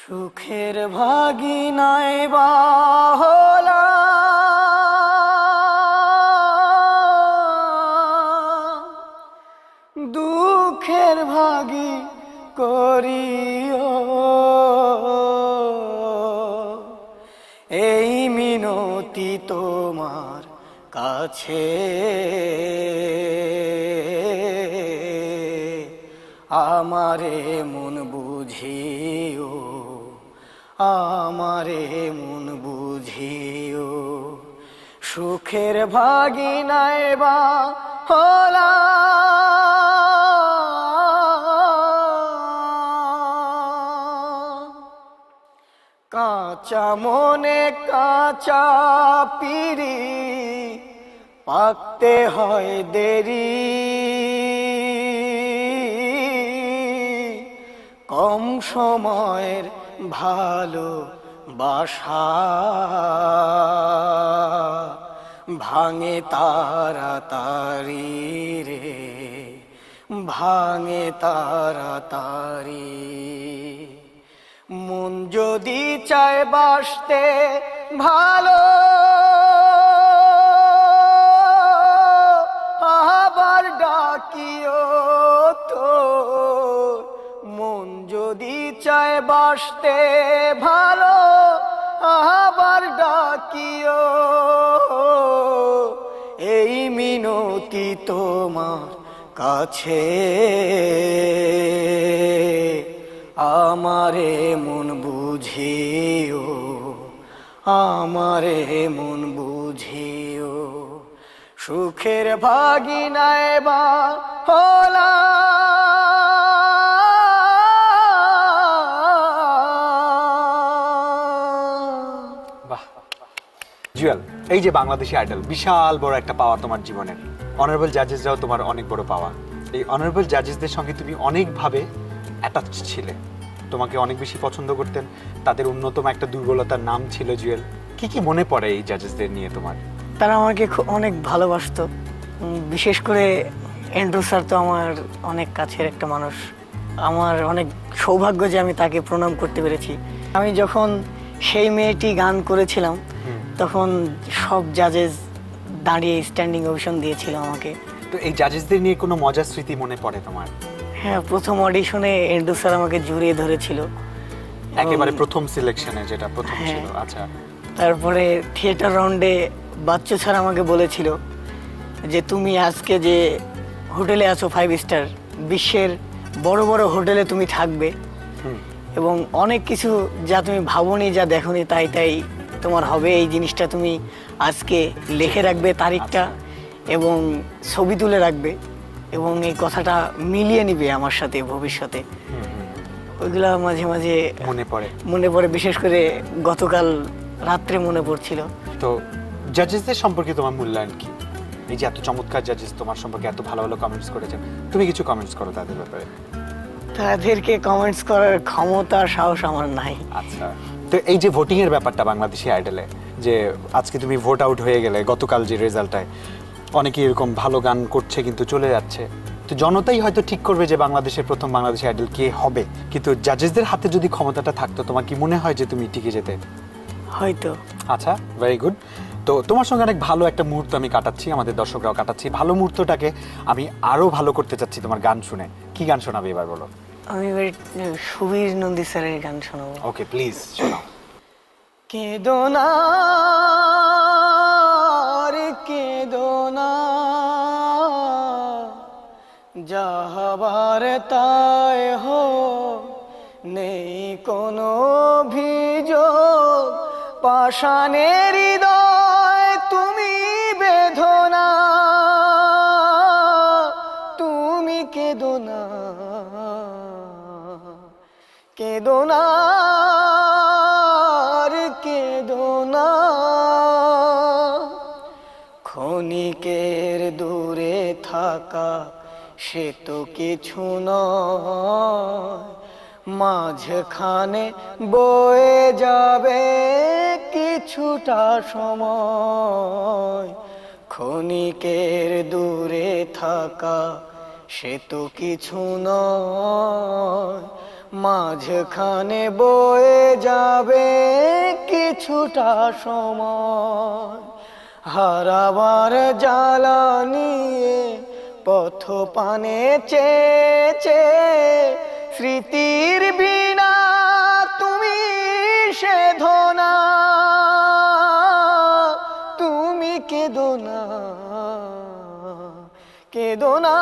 সুখের ভাগিনায় বা হলাম, দুঃখের ভাগী করিও এই মিনতি তোমার কাছে। আমারে মন বুঝিও, আমারে মন বুঝিও, সুখের ভাগিনায় বা হলাম। কাঁচা মনে কাঁচা পিরি পাকতে হয় দেরি, কম সময়ের ভালোবাসা ভাঙে তাড়াতাড়ি রে, ভাঙে তাড়াতাড়ি। মন যদি চায় বাসতে ভালো, আবার ডাকিও তো। মন যদি চায় বাসতে ভালো, আবার ডাকিও এই মিনতি তোমার কাছে। আমারে মন বুঝিও, আমারে মন বুঝিও, সুখের ভাগিনায় বা হলাম। বাহ জুয়েল, এই যে বাংলাদেশি আইডল বিশাল বড় একটা পাওয়া তোমার জীবনের। অনারেবল জাজেসরাও তোমার অনেক বড় পাওয়া। এই অনারেবল জাজেসদের সঙ্গে তুমি অনেকভাবে অ্যাটাচ ছিলে, তোমাকে অনেক বেশি পছন্দ করতেন। তাদের অন্যতম একটা দুর্বলতার নাম ছিল জুয়েল। কি কি মনে পড়ে এই জাজেসদের নিয়ে তোমার? তারা আমাকে অনেক ভালোবাসতো, বিশেষ করে এন্ড্রু স্যার তো আমার অনেক কাছের একটা মানুষ। আমার অনেক সৌভাগ্য যে আমি তাকে প্রণাম করতে পেরেছি। আমি যখন সেই মেয়েটি গান করেছিলাম তখন সব জাজেস দাঁড়িয়ে স্ট্যান্ডিং ওভেশন দিয়েছিল আমাকে। তো এই জাজেসদের নিয়ে কোনো মজার স্মৃতি মনে পড়ে তোমার? হ্যাঁ, প্রথম অডিশনে এন্ড্রু স্যার আমাকে জড়িয়ে ধরেছিল, একেবারে প্রথম সিলেকশনে, যেটা প্রথম হ্যাঁ। ছিল। আচ্ছা, তারপরে থিয়েটার রাউন্ডে বাচ্চু স্যার আমাকে বলেছিল যে তুমি আজকে যে হোটেলে আছো 5 স্টার, বিশ্বের বড় বড় হোটেলে তুমি থাকবে এবং অনেক কিছু যা তুমি ভাবোনি, যা দেখোনি, তাই তাই তোমার হবে। এই জিনিসটা তুমি আজকে লিখে রাখবে তারিখটা এবং ছবি তুলে রাখবে এবং এই কথাটা মিলিয়ে নিবে আমার সাথে ভবিষ্যতে। ওইগুলা মাঝে মাঝে মনে পড়ে, বিশেষ করে গতকাল রাত্রে মনে পড়ছিল। তো জাজেসদের সম্পর্কে তোমার মূল্যায়ন কি? এই যে এত চমৎকার জাজেস তোমার সম্পর্কে এত ভালো ভালো কমেন্টস করেছেন, তুমি কিছু কমেন্টস করো তাদের ব্যাপারে? তাদেরকে কমেন্টস করার ক্ষমতা সাহস আমার নাই। আচ্ছা, তো এই যে ভোটিং এর ব্যাপারটা বাংলাদেশি আইডলে, যে আজকে তুমি ভোট আউট হয়ে গেলে, গতকাল যে রেজাল্টটায় অনেকে এরকম ভালো গান করছে কিন্তু চলে যাচ্ছে, তো জনতাই হয়তো ঠিক করবে যে বাংলাদেশের প্রথম বাংলাদেশি আইডল কে হবে, কিন্তু জাজেসদের হাতে যদি ক্ষমতাটা থাকতো, তোমার কি মনে হয় যে তুমি টিকে যেতে? হয়তো। আচ্ছা, ভেরি গুড। তো তোমার সঙ্গে অনেক ভালো একটা মুহূর্ত আমি কাটাচ্ছি, আমাদের দর্শকরাও কাটাচ্ছি। ভালো মুহূর্তটাকে আমি আরো ভালো করতে চাচ্ছি তোমার গান শুনে। কি গান শোনাবে এবার বলো? আমি এবার সুবীর নন্দী স্যারের গান শোনাবো। ওকে, প্লিজ শোনাও। কেঁদো না রে কেঁদো না, যা হবার তাই হো, নেই কোনো অভিযোগ, পাষাণের হৃদয় তুমি বেদনা, তুমি কেঁদো না, কেঁদো না রে কেঁদো না। ক্ষণিকের দূরে থাকা সে তো কিছু নয়, মাঝখানে বয়ে যাবে কিছুটা সময়। ক্ষণিকের দূরে থাকা সে তো কিছু নয়, মাঝখানে বয়ে যাবে কিছুটা সময়, হারাবার জ্বালা নিয়ে পথ পানে চেয়ে স্মৃতির বিনা তুমি সেধো না, তুমি কেঁদো না, কেঁদো না।